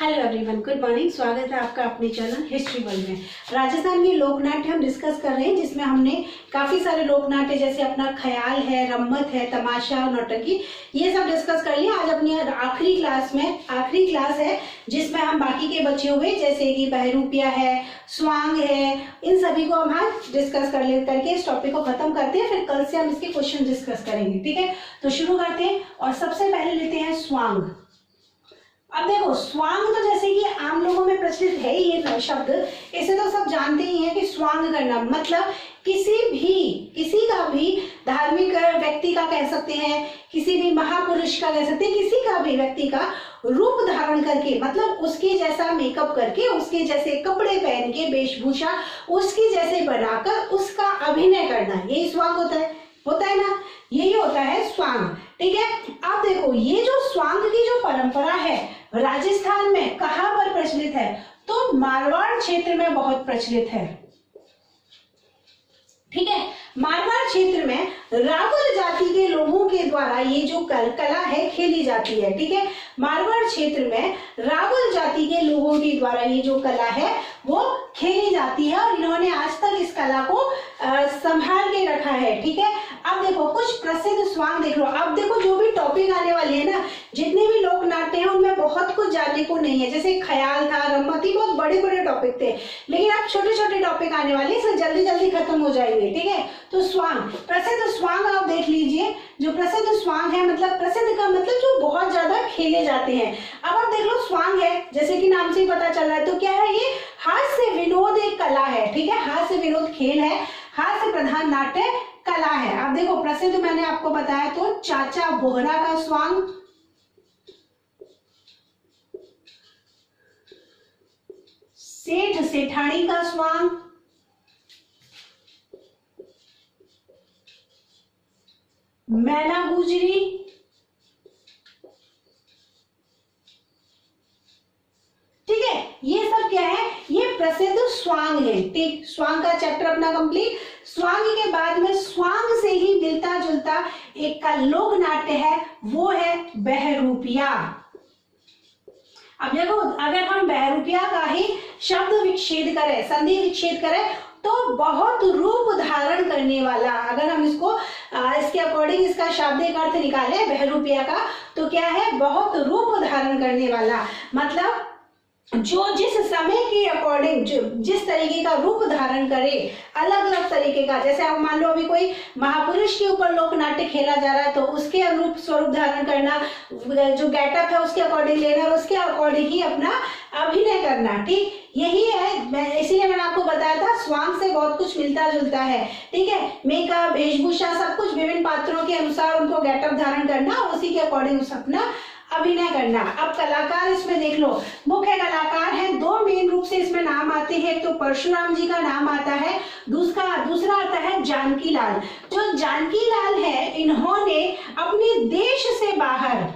Hello everyone, good morning. स्वागत है आपका अपने चैनल हिस्ट्री वर्ल्ड में। राजस्थान के लोक नाट्य हम डिस्कस कर रहे हैं, जिसमें हमने काफी सारे लोक नाट्य जैसे अपना ख्याल है, रम्मत है, तमाशा, नौटंकी, ये सब डिस्कस कर लिया। आज अपनी आखिरी क्लास है जिसमें हम बाकी के बचे हुए जैसे कि बहरूपिया है, स्वांग है, इन सभी को हम आज डिस्कस करके इस टॉपिक को खत्म करते हैं। फिर कल से हम इसके क्वेश्चन डिस्कस करेंगे, ठीक है। तो शुरू करते हैं और सबसे पहले लेते हैं स्वांग। अब देखो, स्वांग तो जैसे कि आम लोगों में प्रचलित है ये शब्द, इसे तो सब जानते ही हैं कि स्वांग करना मतलब किसी का भी धार्मिक व्यक्ति का कह सकते हैं, किसी भी महापुरुष का कह सकते हैं, किसी का भी व्यक्ति का रूप धारण करके, मतलब उसके जैसा मेकअप करके, उसके जैसे कपड़े पहन के, वेशभूषा उसके जैसे बनाकर उसका अभिनय करना, यही स्वांग होता है ना, यही होता है स्वांग, ठीक है। अब देखो, ये जो स्वांग की जो परंपरा है राजस्थान में कहां पर प्रचलित है, तो मारवाड़ क्षेत्र में बहुत प्रचलित है, ठीक है। मारवाड़ क्षेत्र में रावल जाति के लोगों के द्वारा ये जो कला है खेली जाती है, ठीक है। मारवाड़ क्षेत्र में रावल जाति के लोगों के द्वारा ये जो कला है वो खेली जाती है और इन्होंने आज तक इस कला को संभाल के रखा है, ठीक है। अब देखो, कुछ प्रसिद्ध स्वांग देख लो। अब देखो, जो भी टॉपिक आने वाले हैं ना, जितने भी लोक नाट्य हैं उनमें बहुत कुछ जानने को नहीं है। जैसे ख्याल था, रम्मती, बहुत बड़े बड़े टॉपिक थे, लेकिन अब छोटे छोटे टॉपिक आने वाले हैं, जल्दी जल्दी खत्म हो जाएंगे, ठीक है। तो स्वांग, प्रसिद्ध स्वांग आप देख लीजिए। जो प्रसिद्ध स्वांग है, मतलब प्रसिद्ध का मतलब जो बहुत ज्यादा खेले जाते हैं। अब आप देख लो, स्वांग है जैसे कि नाम से ही पता चल रहा है, तो क्या है ये? हास्य विनोद एक कला है, ठीक है। हास्य विनोद खेल है, हास्य प्रधान नाट्य कला है। अब देखो, प्रसिद्ध मैंने आपको बताया तो चाचा बोहरा का स्वांग, सेठ सेठानी का स्वांग, मैना गुजरी, ठीक है। ये सब क्या है? ये प्रसिद्ध स्वांग है, ठीक। स्वांग का चैप्टर अपना कंप्लीट। स्वांग के बाद में स्वांग से ही मिलता जुलता एक का लोक नाट्य है, वो है बहरूपिया। अब देखो, अगर हम बहरूपिया का ही शब्द विच्छेद करें, संधि विच्छेद करें, तो बहुत रूप धारण करने वाला, अगर हम इसको इसके अकॉर्डिंग इसका शाब्दिक अर्थ निकालें बहरूपिया का, तो क्या है? बहुत रूप धारण करने वाला, मतलब जो जिस समय के अकॉर्डिंग जिस तरीके का रूप धारण करे, अलग अलग तरीके का। जैसे आप मान लो अभी कोई महापुरुष के ऊपर लोक नाट्य खेला जा रहा है, तो उसके अनुरूप स्वरूप धारण करना, जो गेटअप है उसके अकॉर्डिंग लेना और उसके अकॉर्डिंग ही अपना अभिनय करना, ठीक। यही है, इसीलिए मैंने आपको बताया था स्वांग से बहुत कुछ मिलता जुलता है, ठीक है। मेकअप, वेशभूषा, सब कुछ विभिन्न पात्रों के अनुसार उनको गेटअप धारण करना और उसी के अकॉर्डिंग अपना अभिनय करना। अब कलाकार इसमें देख लो, मुख्य कलाकार हैं, दो मेन रूप से इसमें नाम आते हैं। एक तो परशुराम जी का नाम आता है, दूसरा आता है जानकी लाल। जो जानकी लाल है, इन्होंने अपने देश से बाहर,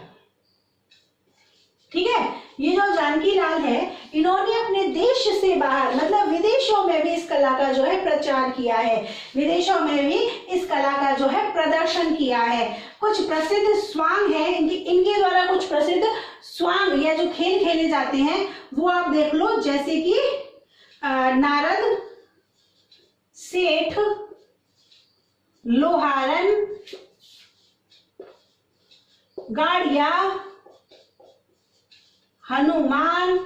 ठीक है, ये जो जानकी लाल है, इन्होंने अपने देश से बाहर मतलब विदेशों में भी इस कला का जो है प्रचार किया है, विदेशों में भी इस कला का जो है प्रदर्शन किया है। कुछ प्रसिद्ध स्वांग है, इनके द्वारा कुछ प्रसिद्ध स्वांग या जो खेल खेले जाते हैं वो आप देख लो, जैसे कि नारद, सेठ, लोहारन, गाड़िया, हनुमान,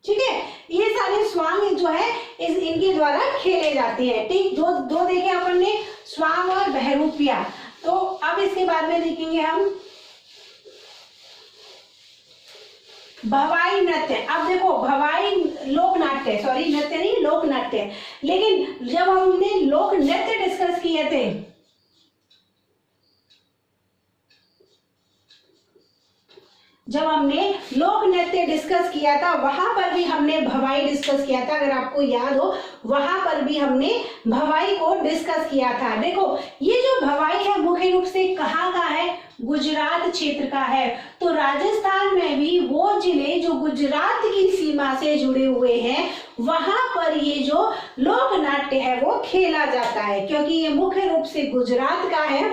ठीक है। ये सारे स्वांग जो है इनके द्वारा खेले जाते हैं, ठीक। दो देखे अपन ने, स्वांग और बहरूपिया। तो अब इसके बाद में देखेंगे हम भवाई नृत्य। अब देखो, भवाई लोक नाट्य, सॉरी नृत्य नहीं, लोक नाट्य। लेकिन जब हमने लोक नृत्य डिस्कस किए थे, जब हमने लोक नृत्य डिस्कस किया था, वहां पर भी हमने भवाई डिस्कस किया था। अगर आपको याद हो, वहां पर भी हमने भवाई को डिस्कस किया था। देखो, ये जो भवाई है मुख्य रूप से कहाँ का है? गुजरात क्षेत्र का है। तो राजस्थान में भी वो जिले जो गुजरात की सीमा से जुड़े हुए हैं, वहां पर ये जो लोक नाट्य है वो खेला जाता है, क्योंकि ये मुख्य रूप से गुजरात का है।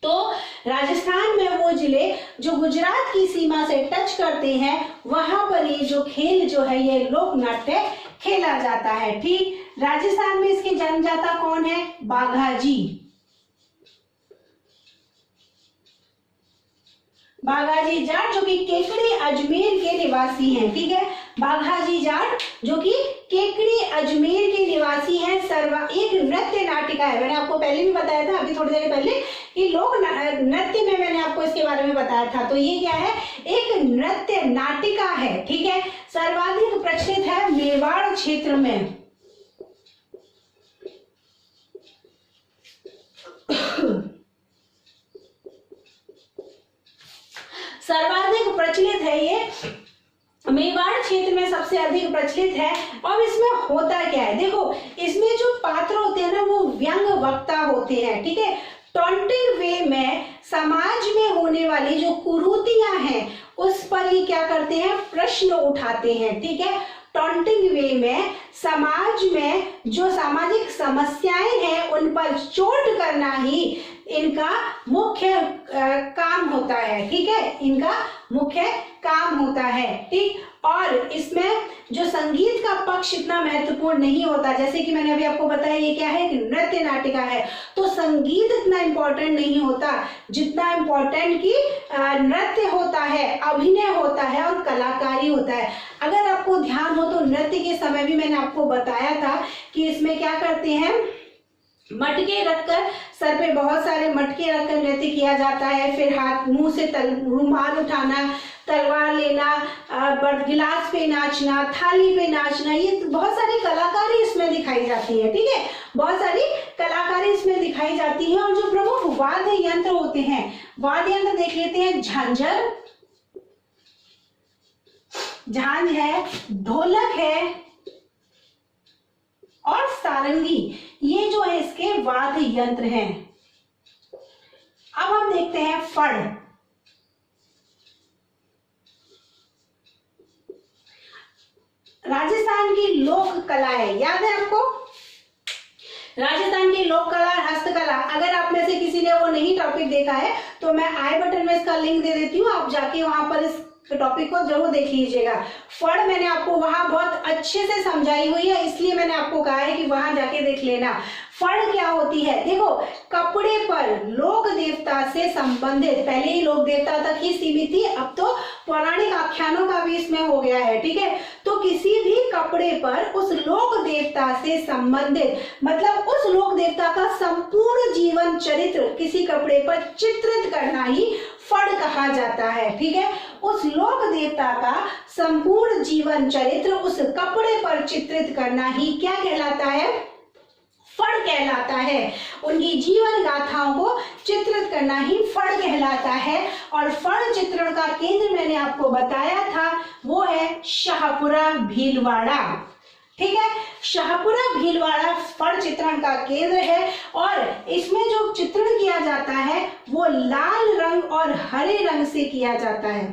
तो राजस्थान में वो जिले जो गुजरात की सीमा से टच करते हैं वहां पर ये जो खेल जो है ये लोक नाट्य खेला जाता है। ठीक, राजस्थान में इसके जन्मदाता कौन है? बाघाजी। बाघाजी जाट जो कि केकड़ी अजमेर के निवासी हैं। ठीक है, बाघाजी जाट जो कि केकड़ी अजमेर के निवासी हैं। एक नृत्य नाटिका है, मैंने आपको पहले भी बताया था, अभी थोड़ी देर पहले, कि लोक नृत्य में मैंने आपको इसके बारे में बताया था। तो ये क्या है? एक नृत्य नाटिका है। ठीक है, सर्वाधिक प्रचलित है मेवाड़ क्षेत्र में। सर्वाधिक प्रचलित है ये मेवाड़ क्षेत्र में, सबसे अधिक प्रचलित है। और इसमें होता क्या है? देखो, इसमें जो पात्र होते हैं ना वो व्यंग वक्ता होते हैं। ठीक है, टॉन्टिंग वे में समाज में होने वाली जो कुरीतियां हैं उस पर ये क्या करते हैं? प्रश्न उठाते हैं। ठीक है, टॉन्टिंग वे में समाज में जो सामाजिक समस्याएं हैं उन पर चोट करना ही इनका मुख्य काम होता है। ठीक है, इनका मुख्य काम होता है। ठीक, और इसमें जो संगीत का पक्ष इतना महत्वपूर्ण नहीं होता, जैसे कि मैंने अभी आपको बताया ये क्या है? कि नृत्य नाटिका है, तो संगीत इतना इम्पोर्टेंट नहीं होता जितना इम्पोर्टेंट कि नृत्य होता है, अभिनय होता है और कलाकारी होता है। अगर आपको ध्यान हो तो नृत्य के समय भी मैंने आपको बताया था कि इसमें क्या करते हैं? मटके रखकर, सर पे बहुत सारे मटके रखकर नृत्य किया जाता है। फिर हाथ मुंह से रुमाल उठाना, तलवार लेना, गिलास पे नाचना, थाली पे नाचना, ये बहुत सारी कलाकारी इसमें दिखाई जाती है। ठीक है, बहुत सारी कलाकारी इसमें दिखाई जाती है। और जो प्रमुख वाद्य यंत्र होते हैं, वाद्य यंत्र देख लेते हैं। झांझर, झांझ है, ढोलक है और सारंगी, ये जो है इसके वाद्य यंत्र हैं। अब हम देखते हैं फड़। राजस्थान की लोक कलाएं याद है आपको? राजस्थान की लोक कला, हस्तकला, अगर आप में से किसी ने वो नहीं टॉपिक देखा है तो मैं आई बटन में इसका लिंक दे देती हूँ, आप जाके वहां पर इस टॉपिक को जरूर देख लीजिएगा। फड़ मैंने आपको वहां बहुत अच्छे से समझाई हुई है, इसलिए मैंने आपको कहा है कि वहां जाके देख लेना। फड़ क्या होती है? देखो, कपड़े पर लोक देवता से संबंधित, पहले ही लोक देवता तक ही सीमित थी, अब तो पौराणिक आख्यानों का भी इसमें हो गया है। ठीक है, तो किसी भी कपड़े पर उस लोक देवता से संबंधित, मतलब उस लोक देवता का संपूर्ण जीवन चरित्र किसी कपड़े पर चित्रित करना ही फड़ कहा जाता है। ठीक है, उस लोक देवता का संपूर्ण जीवन चरित्र उस कपड़े पर चित्रित करना ही क्या कहलाता है? फड़ कहलाता है। उनकी जीवन गाथाओं को चित्रित करना ही फड़ कहलाता है। और फड़ चित्रण का केंद्र मैंने आपको बताया था, वो है शाहपुरा भीलवाड़ा। ठीक है, शाहपुरा भीलवाड़ा फड़ चित्रण का केंद्र है। और इसमें जो चित्रण किया जाता है वो लाल रंग और हरे रंग से किया जाता है।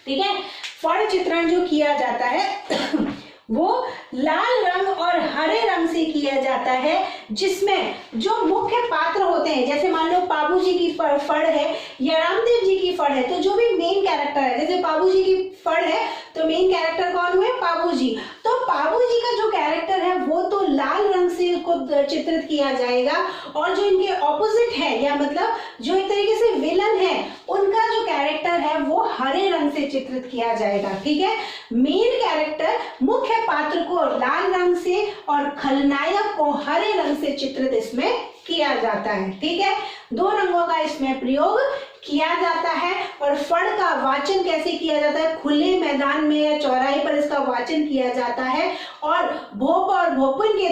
ठीक है, फड़ चित्रण जो किया जाता है वो लाल रंग और हरे रंग से किया जाता है, जिसमें जो मुख्य पात्र होते हैं, जैसे मान लो पाबू जी की फड़ है या रामदेव जी की फड़ है, तो जो भी मेन कैरेक्टर है, जैसे पाबू जी की फड़ है तो मेन कैरेक्टर कौन हुए? पाबू जी। तो पाबू जी का जो कैरेक्टर है वो तो लाल रंग से को चित्रित किया जाएगा, और जो इनके ऑपोजिट है या मतलब जो एक तरीके से विलन है उनका जो कैरेक्टर है वो हरे रंग से चित्रित किया जाएगा। ठीक है, मेन कैरेक्टर मुख्य पात्र को लाल रंग से और खलनायक को हरे रंग से चित्रित इसमें किया जाता है। ठीक है, दो रंगों का इसमें प्रयोग किया जाता है। और फड़ का वाचन कैसे किया जाता है? खुले मैदान में या चौराहे पर इसका वाचन किया जाता है, और भोपा और भोपिन के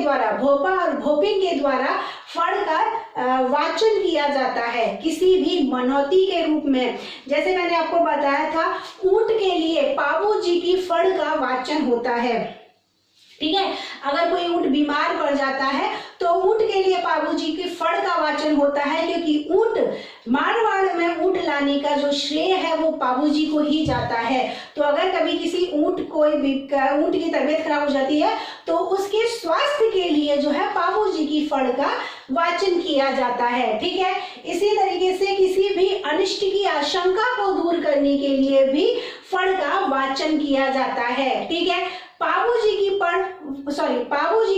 द्वारा फड़ का वाचन किया जाता है किसी भी मनौती के रूप में। जैसे मैंने आपको बताया था, ऊंट के लिए पाबू जी की फड़ का वाचन होता है। ठीक है, अगर कोई ऊंट बीमार पड़ जाता है तो ऊंट के लिए पाबू जी की फड़ का वाचन होता है, क्योंकि ऊंट मारवाड़ में ऊंट लाने का जो श्रेय है वो पाबू जी को ही जाता है। तो अगर कभी किसी ऊंट की तबीयत खराब हो जाती है तो उसके स्वास्थ्य के लिए जो है पाबू जी की फड़ का वाचन किया जाता है। ठीक है, इसी तरीके से किसी भी अनिष्ट की आशंका को दूर करने के लिए भी फड़ का वाचन किया जाता है। ठीक है, पाबूजी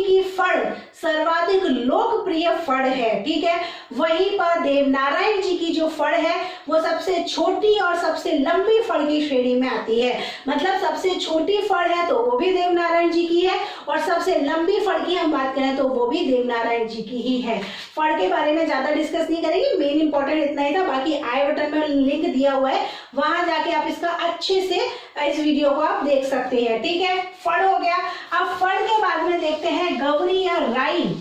की फड़ सर्वाधिक लोकप्रिय फड़ है। ठीक है, वहीं पर देवनारायण जी की जो फड़ है वो सबसे छोटी और सबसे लंबी फड़ की श्रेणी में आती है। मतलब सबसे छोटी फड़ है तो वो भी देवनारायण जी की है, और सबसे लंबी फड़ की हम बात करें तो वो भी देवनारायण जी की ही है। फड़ के बारे में ज्यादा डिस्कस नहीं करेंगे, मेन इंपॉर्टेंट इतना ही था। बाकी आई बटन में लिंक दिया हुआ है, वहां जाके आप इसका अच्छे से इस वीडियो को आप देख सकते हैं। ठीक है, फड़ हो गया। अब फड़ के बाद में देखते हैं गौरी या राई।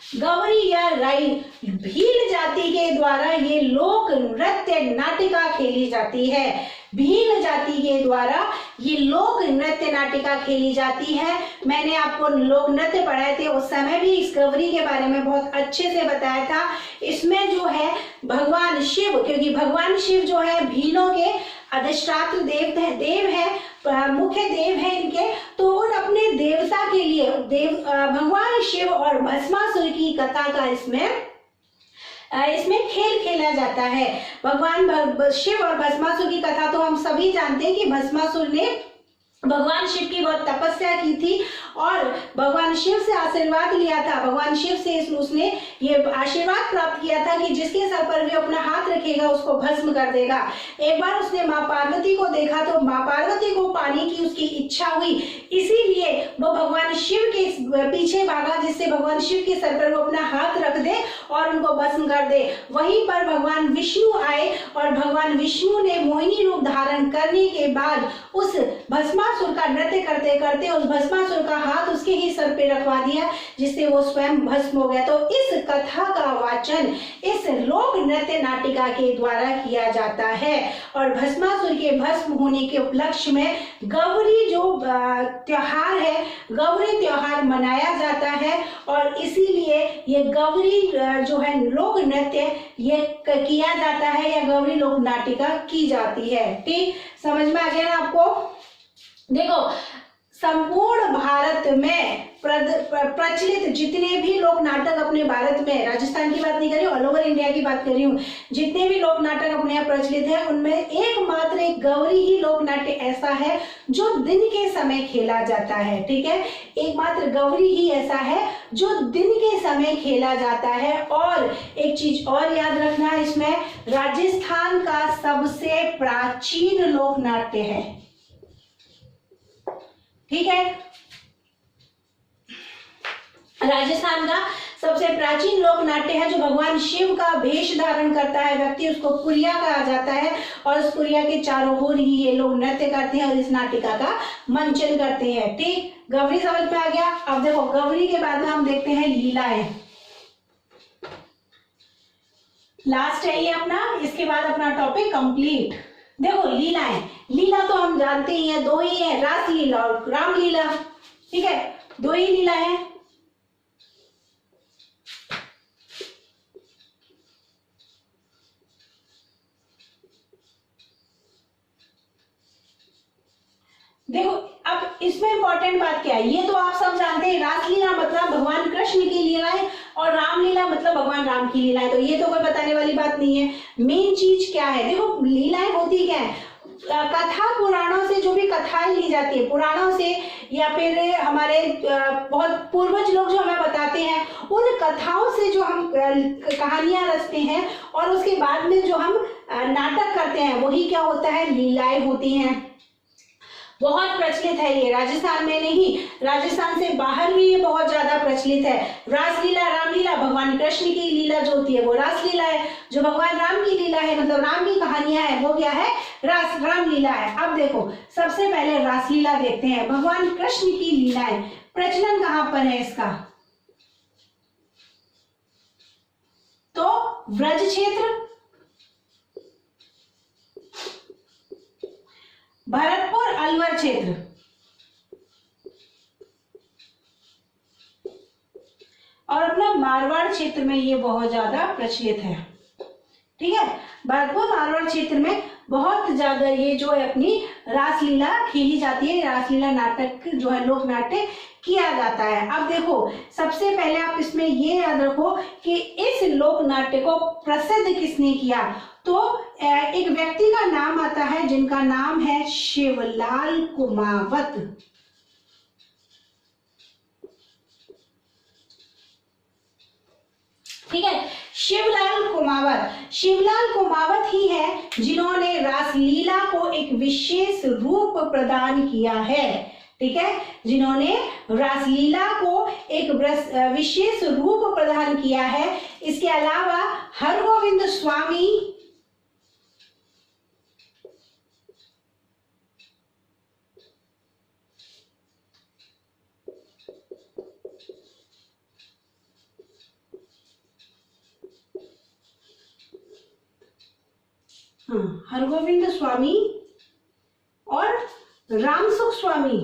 गौरी या राई भील जाति के द्वारा ये लोक नृत्य नाटिका खेली जाती है। भील जाति के द्वारा ये लोक नृत्य नाटिका खेली जाती है। मैंने आपको लोक नृत्य पढ़ाए थे, उस समय भी इस गौरी के बारे में बहुत अच्छे से बताया था। इसमें जो है भगवान शिव, क्योंकि भगवान शिव जो है भीलों के अधिष्ठात्र देव है, मुख्य देव है इनके, तो उन अपने देवता के लिए भगवान शिव और भस्मासुर की कथा का इसमें खेल खेला जाता है। भगवान शिव और भस्मासुर की कथा तो हम सभी जानते हैं कि भस्मासुर ने भगवान शिव की बहुत तपस्या की थी और भगवान शिव से आशीर्वाद लिया था। भगवान शिव से उसने ये आशीर्वाद प्राप्त किया था कि जिसके सर पर भी अपना हाथ रखेगा उसको भस्म कर देगा। एक बार उसने माँ पार्वती को देखा तो माँ पार्वती को पाने की उसकी इच्छा हुई, इसीलिए वो भगवान शिव के पीछे भागा, जिससे भगवान शिव के सर पर वो अपना हाथ रख दे और उनको भस्म कर दे। वहीं पर भगवान विष्णु आए और भगवान विष्णु ने मोहिनी रूप धारण करने के बाद उस भस्मासुर का नृत्य करते करते उस भस्मासुर का हाथ उसके ही सर पे रखवा दिया, जिससे वो स्वयं भस्म हो गया। तो इस कथा का वाचन इस लोक नृत्य नाटिका के द्वारा किया जाता है। और भस्मासुर के भस्म होने के उपलक्ष्य में गौरी जो त्योहार है, गौरी त्योहार मनाया जाता है और इसीलिए ये गौरी जो है लोक नृत्य ये किया जाता है या गौरी लोक नाटिका की जाती है। ठीक, समझ में आ गया ना आपको? देखो, संपूर्ण भारत में प्रचलित जितने भी लोक नाटक अपने भारत में, राजस्थान की बात नहीं कर रही हूँ, ऑल ओवर इंडिया की बात कर रही हूँ, जितने भी लोक नाटक अपने यहाँ प्रचलित है उनमें एकमात्र एक गौरी ही लोक नाट्य ऐसा है जो दिन के समय खेला जाता है। ठीक है, एकमात्र गौरी ही ऐसा है जो दिन के समय खेला जाता है। और एक चीज और याद रखना, इसमें राजस्थान का सबसे प्राचीन लोक नाट्य है। ठीक है, राजस्थान का सबसे प्राचीन लोक नाट्य है जो भगवान शिव का वेश धारण करता है व्यक्ति, उसको पुरिया कहा जाता है और उस पुरिया के चारों ओर ही ये लोग नृत्य करते हैं और इस नाटिका का मंचन करते हैं। ठीक, गौरी समझ में आ गया। अब देखो, गौरी के बाद में हम देखते हैं लीलाएं। लास्ट है ये अपना, इसके बाद अपना टॉपिक कंप्लीट। देखो, लीलाएं, लीला तो हम जानते ही हैं, दो ही है, रास लीला और रामलीला। ठीक है, दो ही लीला है। देखो, अब इसमें इंपॉर्टेंट बात क्या है, ये तो आप सब जानते हैं, रासलीला मतलब भगवान कृष्ण की लीलाएं और रामलीला मतलब भगवान राम की लीलाएं, तो ये तो कोई बताने वाली बात नहीं है। मेन चीज क्या है, देखो लीलाएं होती क्या है, कथा पुराणों से जो भी कथाएं ली जाती है, पुराणों से या फिर हमारे बहुत पूर्वज लोग जो हमें बताते हैं, उन कथाओं से जो हम कहानियां रचते हैं और उसके बाद में जो हम नाटक करते हैं वही क्या होता है, लीलाएं होती हैं। बहुत प्रचलित है ये, राजस्थान में नहीं, राजस्थान से बाहर भी ये बहुत ज्यादा प्रचलित है। रासलीला, रामलीला, भगवान कृष्ण की लीला जो होती है वो रासलीला है, जो भगवान राम की लीला है मतलब राम की कहानियां है वो क्या है, रामलीला है। अब देखो, सबसे पहले रासलीला देखते हैं। भगवान कृष्ण की लीलाएं, प्रचलन कहां पर है इसका, तो व्रज क्षेत्र, भरतपुर, अलवर क्षेत्र, मारवाड़ क्षेत्र में ये बहुत ज्यादा प्रचलित है। ठीक है, भरतपुर मारवाड़ क्षेत्र में बहुत ज्यादा ये जो है अपनी रासलीला खेली जाती है, रासलीला नाटक जो है लोक नाट्य किया जाता है। अब देखो सबसे पहले आप इसमें ये याद रखो कि इस लोक नाट्य को प्रसिद्ध किसने किया, तो एक व्यक्ति का नाम आता है जिनका नाम है शिवलाल कुमावत। ठीक है, शिवलाल कुमावत ही है जिन्होंने रासलीला को एक विशेष रूप प्रदान किया है। ठीक है, जिन्होंने रासलीला को एक विशेष रूप प्रदान किया है। इसके अलावा हरगोविंद स्वामी, हरगोविंद स्वामी और रामसुख स्वामी,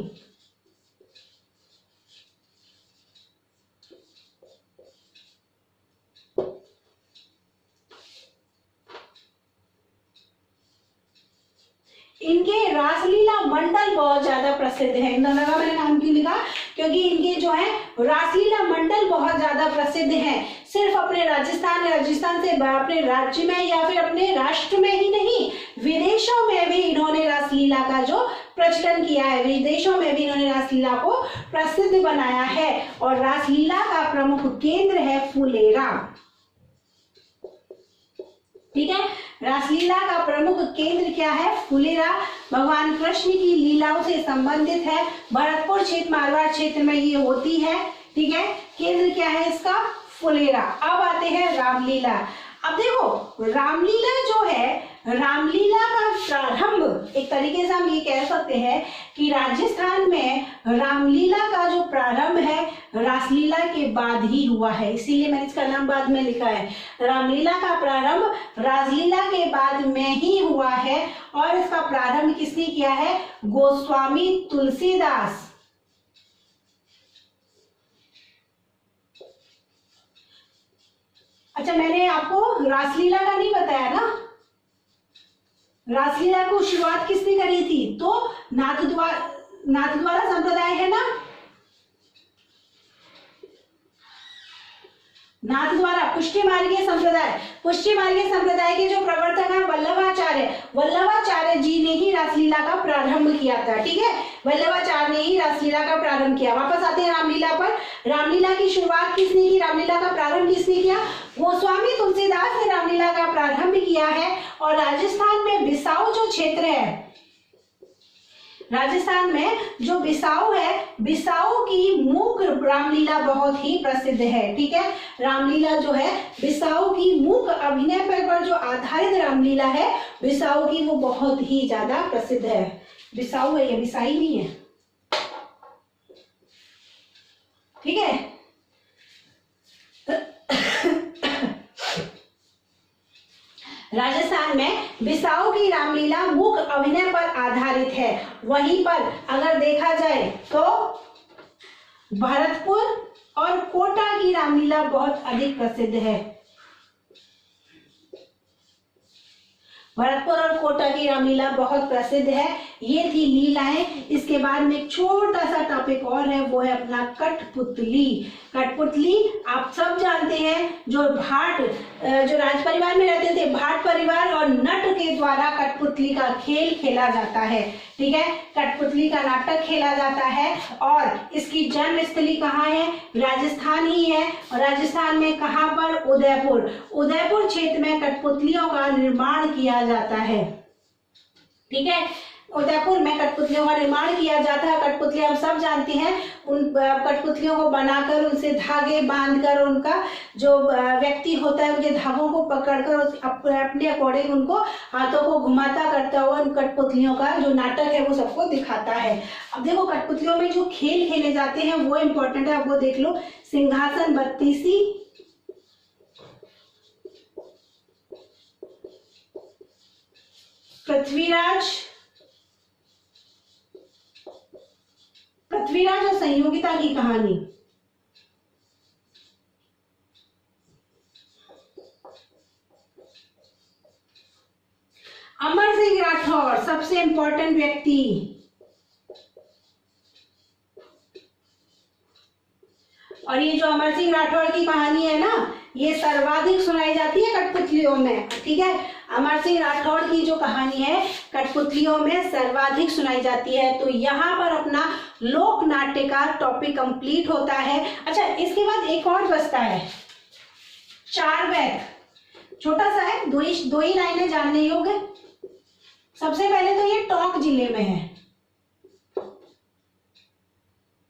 इनके रासलीला मंडल बहुत ज्यादा प्रसिद्ध है। इन दोनों का मैंने नाम क्यों लिखा, क्योंकि इनके जो है रासलीला मंडल बहुत ज्यादा प्रसिद्ध हैं। सिर्फ अपने राजस्थान से अपने राज्य में या फिर अपने राष्ट्र में ही नहीं, विदेशों में भी इन्होंने रासलीला का जो प्रचलन किया है, विदेशों में भी इन्होंने रासलीला को प्रसिद्ध बनाया है। और रासलीला का प्रमुख केंद्र है फुलेरा। ठीक है, रासलीला का प्रमुख केंद्र क्या है, फुलेरा। भगवान कृष्ण की लीलाओं से संबंधित है। भरतपुर क्षेत्र मारवाड़ क्षेत्र में ये होती है। ठीक है, केंद्र क्या है इसका, फुलेरा। अब आते हैं रामलीला। अब देखो रामलीला जो है, रामलीला का प्रारंभ एक तरीके से हम ये कह सकते हैं कि राजस्थान में रामलीला का जो प्रारंभ है रासलीला के बाद ही हुआ है, इसीलिए मैंने इसका नाम बाद में लिखा है। रामलीला का प्रारंभ रासलीला के बाद में ही हुआ है और इसका प्रारंभ किसने किया है, गोस्वामी तुलसीदास। अच्छा, मैंने आपको रासलीला का नहीं बताया ना, रासलीला को शुरुआत किसने करी थी, तो नाथद्वारा संप्रदाय है ना, नाथद्वारा पुष्टि मार्गीय संप्रदाय के जो प्रवर्तक हैं वल्लभाचार्य जी ने ही रासलीला का प्रारंभ किया था। ठीक है, वल्लभाचार्य ने ही रासलीला का प्रारंभ किया। वापस आते हैं रामलीला पर। रामलीला की शुरुआत किसने की, रामलीला का प्रारंभ किसने किया, गोस्वामी तुलसीदास ने रामलीला का प्रारंभ किया है। और राजस्थान में बिसाऊ जो क्षेत्र है, राजस्थान में जो बिसाऊ है, बिसाऊ की मूक रामलीला बहुत ही प्रसिद्ध है। ठीक है, रामलीला जो है बिसाऊ की मूक अभिनय पर जो आधारित रामलीला है बिसाऊ की, वो बहुत ही ज्यादा प्रसिद्ध है। बिसाऊ है, ये बिसाई नहीं है। ठीक है, राजस्थान में बिसाऊ की रामलीला मूक अभिनय पर आधारित है। वहीं पर अगर देखा जाए तो भरतपुर और कोटा की रामलीला बहुत अधिक प्रसिद्ध है। भरतपुर और कोटा की रामलीला बहुत प्रसिद्ध है। ये थी लीलाएं। इसके बाद में एक छोटा सा टॉपिक और है, वो है अपना कठपुतली। कठपुतली आप सब जानते हैं, जो राज परिवार में रहते थे, भाट परिवार और नट के द्वारा कठपुतली का खेल खेला जाता है। ठीक है, कठपुतली का नाटक खेला जाता है और इसकी जन्मस्थली कहाँ है, राजस्थान ही है। और राजस्थान में कहाँ पर, उदयपुर क्षेत्र में कठपुतलियों का निर्माण किया जाता है। ठीक है, उदयपुर में कठपुतलियों का निर्माण किया जाता है। कठपुतलियां हम सब जानते हैं, उन कठपुतलियों को बनाकर उनसे धागे बांधकर उनका जो व्यक्ति होता है उनके धागों को पकड़कर अपने अकॉर्डिंग उनको हाथों को घुमाता करता हुआ उन कठपुतलियों का जो नाटक है वो सबको दिखाता है। अब देखो कठपुतलियों में जो खेल खेले जाते हैं वो इम्पोर्टेंट है, आप वो देख लो। सिंहासन बत्तीसी, पृथ्वीराज और संयोगिता की कहानी, अमर सिंह राठौर, सबसे इंपॉर्टेंट व्यक्ति। और ये जो अमर सिंह राठौर की कहानी है ना, ये सर्वाधिक सुनाई जाती है कठपुतलियों में, ठीक है। अमर सिंह राठौर की जो कहानी है कठपुतलियों में सर्वाधिक सुनाई जाती है। तो यहाँ पर अपना लोक नाट्य का टॉपिक कंप्लीट होता है। अच्छा, इसके बाद एक और बचता है चार वैद, छोटा सा है, दो ही लाइनें जानने योग्य। सबसे पहले तो ये टोंक जिले में है,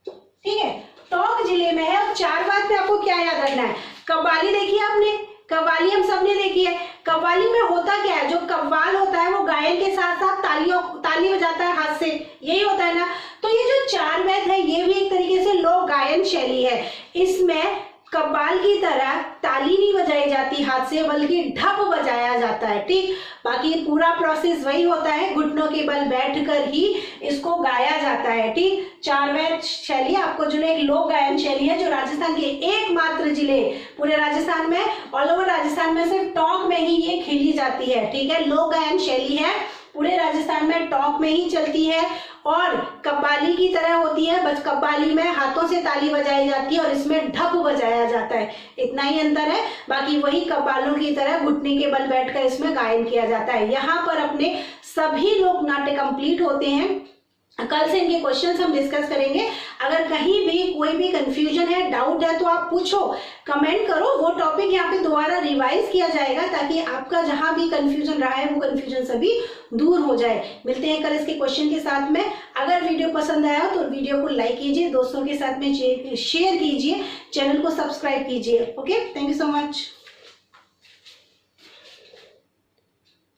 ठीक है, टोंक जिले में है। और चार बात पे आपको क्या याद रखना है, कव्वाली देखी है आपने, कव्वाली हम सबने देखी है। कव्वाली में होता क्या है, जो कव्वाल होता है वो गायन के साथ साथ ताली बजाता है हाथ से, यही होता है ना। तो ये जो चार वैद है ये भी एक तरीके से लोक गायन शैली है। इसमें कव्वाल की तरह ताली नहीं बजाई जाती हाथ से, बल्कि ढप बजाया जाता है, ठीक। बाकी पूरा प्रोसेस वही होता है, घुटनों के बल बैठकर ही इसको गाया जाता है, ठीक। चार वैद शैली आपको जो एक लोक गायन शैली है, जो राजस्थान के एकमात्र जिले, पूरे राजस्थान में, ऑल ओवर राजस्थान में सिर्फ टोंक में ही ये खेली जाती है, ठीक है। लोक गायन शैली है, पूरे राजस्थान में टोंक में ही चलती है और कव्वाली की तरह होती है, बस कव्वाली में हाथों से ताली बजाई जाती है और इसमें ढप बजाया जाता है, इतना ही अंतर है। बाकी वही कव्वालों की तरह घुटने के बल बैठकर इसमें गायन किया जाता है। यहाँ पर अपने सभी लोक नाट्य कंप्लीट होते हैं। कल से इनके क्वेश्चंस हम डिस्कस करेंगे। अगर कहीं भी कोई भी कंफ्यूजन है, डाउट है, तो आप पूछो, कमेंट करो, वो टॉपिक यहाँ पे दोबारा रिवाइज किया जाएगा ताकि आपका जहां भी कंफ्यूजन रहा है वो कंफ्यूजन सभी दूर हो जाए। मिलते हैं कल इसके क्वेश्चन के साथ में। अगर वीडियो पसंद आया तो वीडियो को लाइक कीजिए, दोस्तों के साथ में शेयर कीजिए, चैनल को सब्सक्राइब कीजिए। Okay, thank you so much.